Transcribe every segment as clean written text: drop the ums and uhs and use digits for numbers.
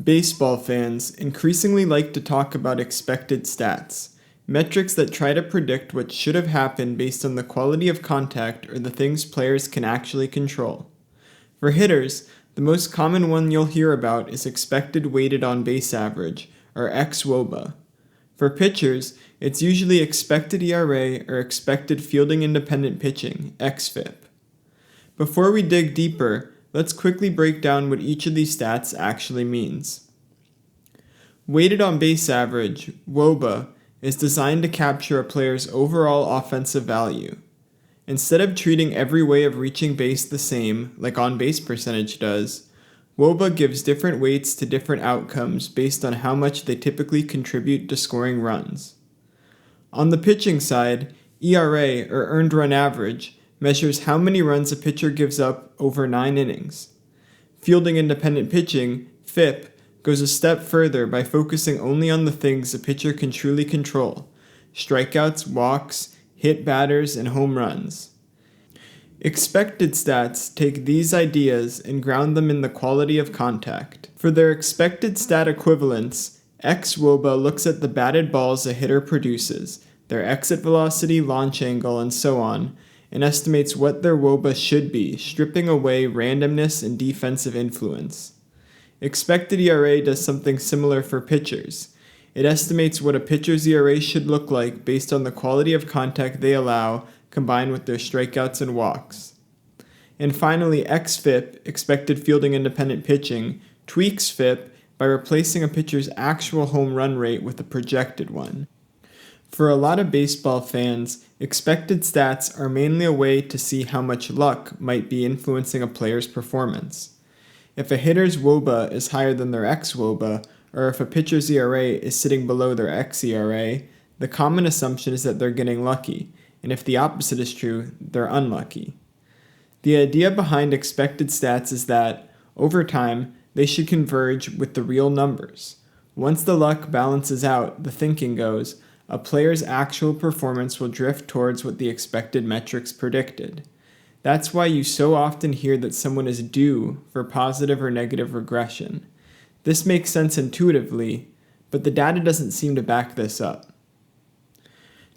Baseball fans increasingly like to talk about expected stats, metrics that try to predict what should have happened based on the quality of contact or the things players can actually control. For hitters, the most common one you'll hear about is expected weighted on base average, or xwOBA. For pitchers, it's usually expected ERA or expected fielding independent pitching, xFIP. Before we dig deeper, let's quickly break down what each of these stats actually means. Weighted on base average, wOBA, is designed to capture a player's overall offensive value. Instead of treating every way of reaching base the same, like on-base percentage does, wOBA gives different weights to different outcomes based on how much they typically contribute to scoring runs. On the pitching side, ERA, or earned run average, measures how many runs a pitcher gives up over 9 innings. Fielding independent pitching, FIP, goes a step further by focusing only on the things a pitcher can truly control: strikeouts, walks, hit batters, and home runs. Expected stats take these ideas and ground them in the quality of contact. For their expected stat equivalents, xwOBA looks at the batted balls a hitter produces, their exit velocity, launch angle, and so on, and estimates what their wOBA should be, stripping away randomness and defensive influence. Expected ERA does something similar for pitchers. It estimates what a pitcher's ERA should look like based on the quality of contact they allow, combined with their strikeouts and walks. And finally, xFIP, expected fielding independent pitching, tweaks FIP by replacing a pitcher's actual home run rate with a projected one. For a lot of baseball fans, expected stats are mainly a way to see how much luck might be influencing a player's performance. If a hitter's wOBA is higher than their xwOBA, or if a pitcher's ERA is sitting below their xERA, the common assumption is that they're getting lucky, and if the opposite is true, they're unlucky. The idea behind expected stats is that, over time, they should converge with the real numbers. Once the luck balances out, the thinking goes, a player's actual performance will drift towards what the expected metrics predicted. That's why you so often hear that someone is due for positive or negative regression. This makes sense intuitively, but the data doesn't seem to back this up.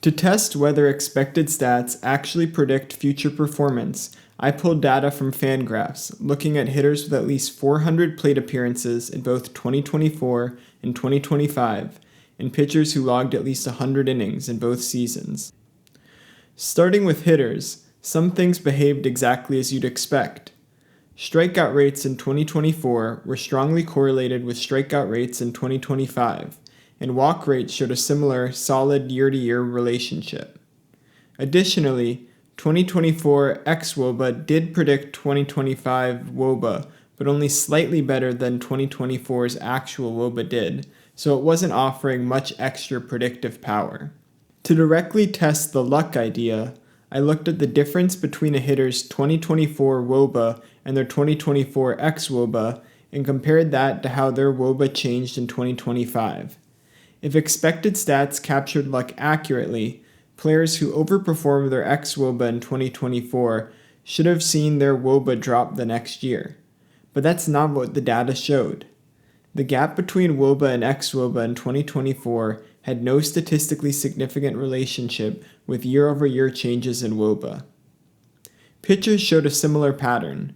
To test whether expected stats actually predict future performance, I pulled data from Fangraphs, looking at hitters with at least 400 plate appearances in both 2024 and 2025, and pitchers who logged at least 100 innings in both seasons. Starting with hitters, some things behaved exactly as you'd expect. Strikeout rates in 2024 were strongly correlated with strikeout rates in 2025, and walk rates showed a similar, solid year-to-year relationship. Additionally, 2024 xwOBA did predict 2025 wOBA, but only slightly better than 2024's actual wOBA did, so it wasn't offering much extra predictive power. To directly test the luck idea, I looked at the difference between a hitter's 2024 wOBA and their 2024 xwOBA and compared that to how their wOBA changed in 2025. If expected stats captured luck accurately, players who overperformed their xwOBA in 2024 should have seen their wOBA drop the next year. But that's not what the data showed. The gap between wOBA and xwOBA in 2024 had no statistically significant relationship with year-over-year changes in wOBA. Pitchers showed a similar pattern.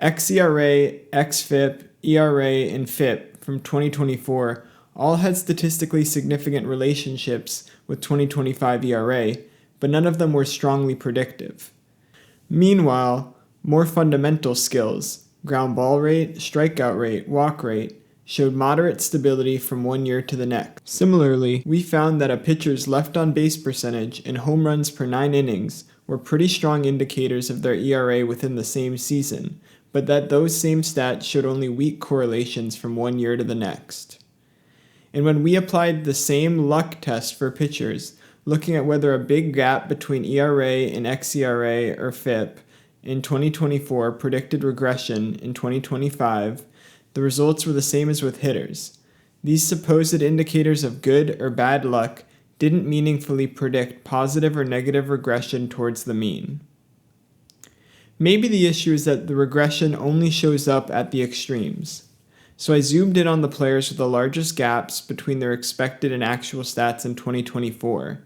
xERA, xFIP, ERA, and FIP from 2024 all had statistically significant relationships with 2025 ERA, but none of them were strongly predictive. Meanwhile, more fundamental skills, ground ball rate, strikeout rate, walk rate, showed moderate stability from one year to the next. Similarly, we found that a pitcher's left-on-base percentage and home runs per 9 innings were pretty strong indicators of their ERA within the same season, but that those same stats showed only weak correlations from one year to the next. And when we applied the same luck test for pitchers, looking at whether a big gap between ERA and xERA or FIP in 2024 predicted regression in 2025, the results were the same as with hitters. These supposed indicators of good or bad luck didn't meaningfully predict positive or negative regression towards the mean. Maybe the issue is that the regression only shows up at the extremes. So I zoomed in on the players with the largest gaps between their expected and actual stats in 2024,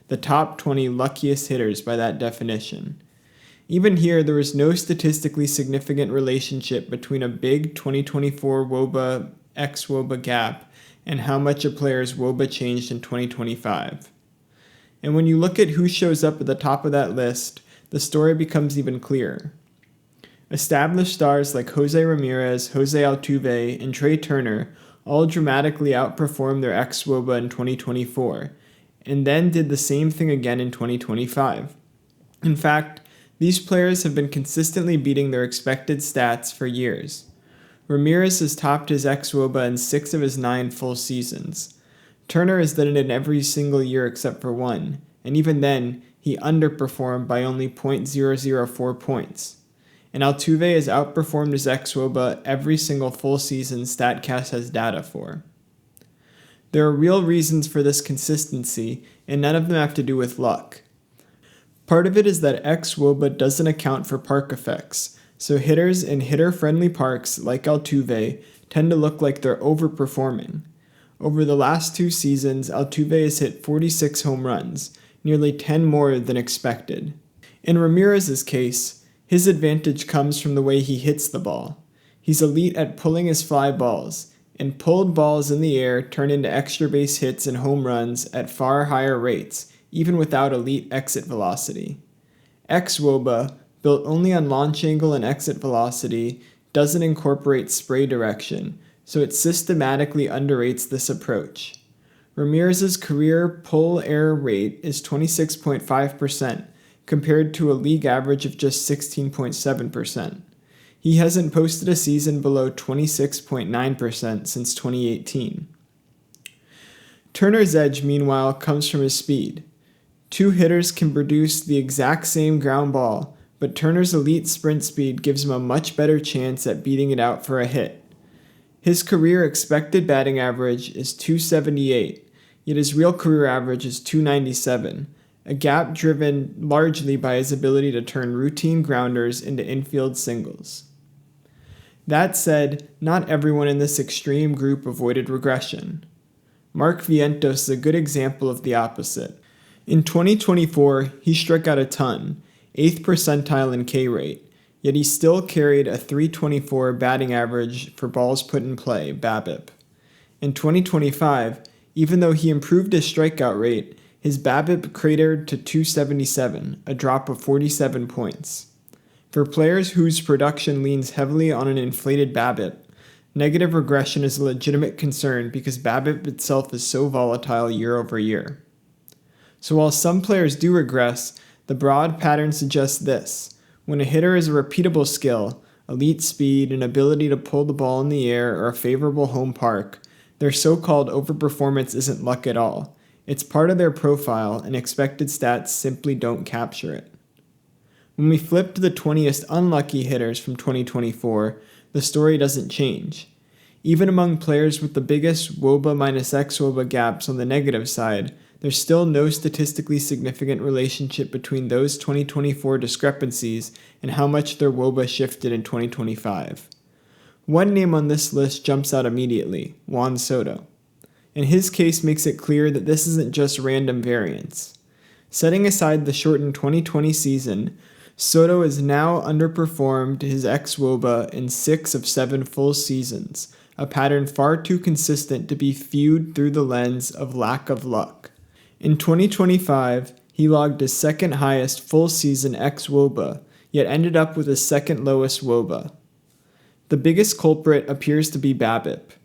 the top 20 luckiest hitters by that definition. Even here, there was no statistically significant relationship between a big 2024 WOBA ex-WOBA gap and how much a player's WOBA changed in 2025. And when you look at who shows up at the top of that list, the story becomes even clearer. Established stars like Jose Ramirez, Jose Altuve, and Trey Turner all dramatically outperformed their ex-WOBA in 2024, and then did the same thing again in 2025. In fact, these players have been consistently beating their expected stats for years. Ramirez has topped his ex-WOBA in 6 of his 9 full seasons. Turner has done it in every single year except for one, and even then, he underperformed by only .004 points. And Altuve has outperformed his ex-WOBA every single full season StatCast has data for. There are real reasons for this consistency, and none of them have to do with luck. Part of it is that ex-WOBA doesn't account for park effects, so hitters in hitter-friendly parks like Altuve tend to look like they're overperforming. Over the last 2 seasons, Altuve has hit 46 home runs, nearly 10 more than expected. In Ramirez's case, his advantage comes from the way he hits the ball. He's elite at pulling his fly balls, and pulled balls in the air turn into extra base hits and home runs at far higher rates, even without elite exit velocity. Ex-WOBA, built only on launch angle and exit velocity, doesn't incorporate spray direction, so it systematically underrates this approach. Ramirez's career pull error rate is 26.5%, compared to a league average of just 16.7%. He hasn't posted a season below 26.9% since 2018. Turner's edge, meanwhile, comes from his speed. 2 hitters can produce the exact same ground ball, but Turner's elite sprint speed gives him a much better chance at beating it out for a hit. His career expected batting average is .278, yet his real career average is .297, a gap driven largely by his ability to turn routine grounders into infield singles. That said, not everyone in this extreme group avoided regression. Mark Vientos is a good example of the opposite. In 2024, he struck out a ton, 8th percentile in K rate, yet he still carried a .324 batting average for balls put in play, BABIP. In 2025, even though he improved his strikeout rate, his BABIP cratered to .277, a drop of 47 points. For players whose production leans heavily on an inflated BABIP, negative regression is a legitimate concern because BABIP itself is so volatile year over year. So while some players do regress, the broad pattern suggests this. When a hitter has a repeatable skill, elite speed, and ability to pull the ball in the air or a favorable home park, their so-called overperformance isn't luck at all. It's part of their profile, and expected stats simply don't capture it. When we flip to the 20th unlucky hitters from 2024, the story doesn't change. Even among players with the biggest WOBA minus ex-WOBA gaps on the negative side, there's still no statistically significant relationship between those 2024 discrepancies and how much their WOBA shifted in 2025. One name on this list jumps out immediately, Juan Soto. And his case makes it clear that this isn't just random variance. Setting aside the shortened 2020 season, Soto has now underperformed his ex-WOBA in 6 of 7 full seasons, a pattern far too consistent to be viewed through the lens of lack of luck. In 2025, he logged his second highest full season ex-WOBA, yet ended up with his second lowest WOBA. The biggest culprit appears to be BABIP.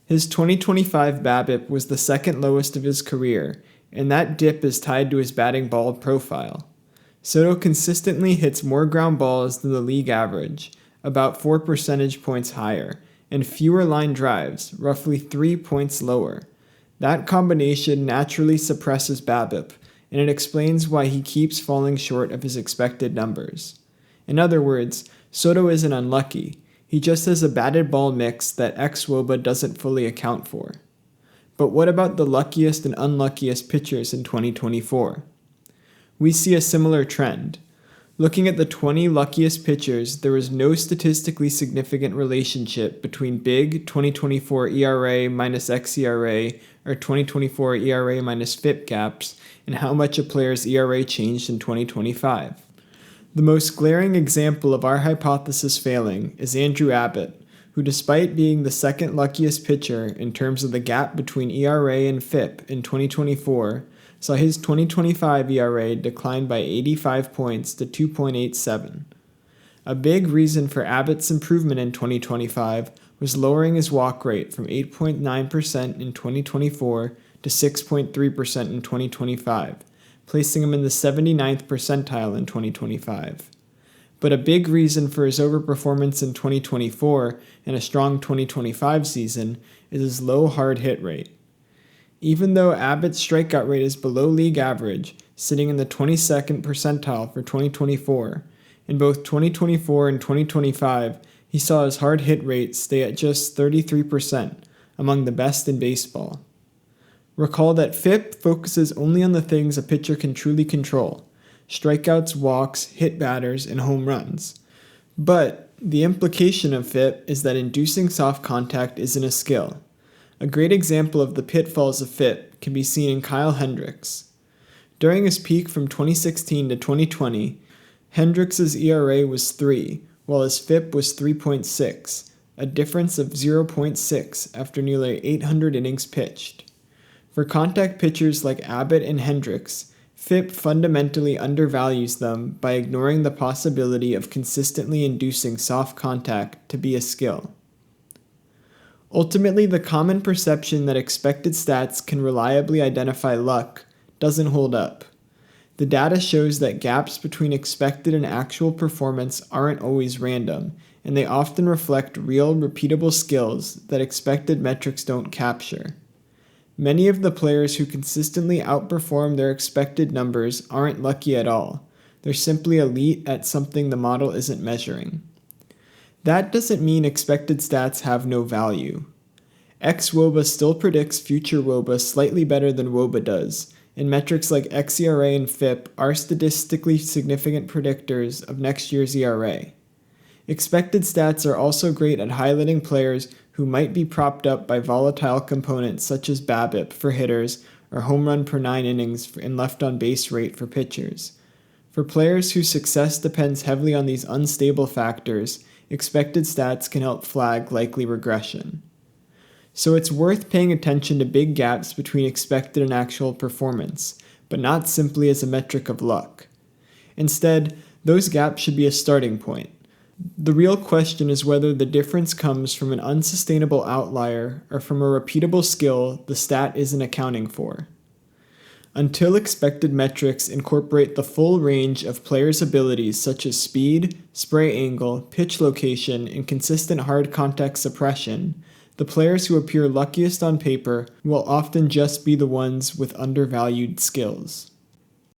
His 2025 BABIP was the second lowest of his career, and that dip is tied to his batting ball profile. Soto consistently hits more ground balls than the league average, about 4 percentage points higher, and fewer line drives, roughly 3 points lower. That combination naturally suppresses BABIP, and it explains why he keeps falling short of his expected numbers. In other words, Soto isn't unlucky. He just has a batted ball mix that ex-WOBA doesn't fully account for. But what about the luckiest and unluckiest pitchers in 2024? We see a similar trend. Looking at the 20 luckiest pitchers, there was no statistically significant relationship between big 2024 ERA minus xERA or 2024 ERA minus FIP gaps and how much a player's ERA changed in 2025. The most glaring example of our hypothesis failing is Andrew Abbott, who despite being the second luckiest pitcher in terms of the gap between ERA and FIP in 2024, saw his 2025 ERA decline by 85 points to 2.87. A big reason for Abbott's improvement in 2025 was lowering his walk rate from 8.9% in 2024 to 6.3% in 2025, placing him in the 79th percentile in 2025. But a big reason for his overperformance in 2024 and a strong 2025 season is his low hard hit rate. Even though Abbott's strikeout rate is below league average, sitting in the 22nd percentile for 2024, in both 2024 and 2025, he saw his hard hit rate stay at just 33%, among the best in baseball. Recall that FIP focuses only on the things a pitcher can truly control: strikeouts, walks, hit batters, and home runs. But the implication of FIP is that inducing soft contact isn't a skill. A great example of the pitfalls of FIP can be seen in Kyle Hendricks. During his peak from 2016 to 2020, Hendricks' ERA was 3, while his FIP was 3.6, a difference of 0.6 after nearly 800 innings pitched. For contact pitchers like Abbott and Hendricks, FIP fundamentally undervalues them by ignoring the possibility of consistently inducing soft contact to be a skill. Ultimately, the common perception that expected stats can reliably identify luck doesn't hold up. The data shows that gaps between expected and actual performance aren't always random, and they often reflect real, repeatable skills that expected metrics don't capture. Many of the players who consistently outperform their expected numbers aren't lucky at all. They're simply elite at something the model isn't measuring. That doesn't mean expected stats have no value. xWOBA still predicts future WOBA slightly better than WOBA does, and metrics like xERA and FIP are statistically significant predictors of next year's ERA. Expected stats are also great at highlighting players who might be propped up by volatile components such as BABIP for hitters or home run per 9 innings and left on base rate for pitchers. For players whose success depends heavily on these unstable factors, expected stats can help flag likely regression. So it's worth paying attention to big gaps between expected and actual performance, but not simply as a metric of luck. Instead, those gaps should be a starting point. The real question is whether the difference comes from an unsustainable outlier or from a repeatable skill the stat isn't accounting for. Until expected metrics incorporate the full range of players' abilities such as speed, spray angle, pitch location, and consistent hard contact suppression, the players who appear luckiest on paper will often just be the ones with undervalued skills.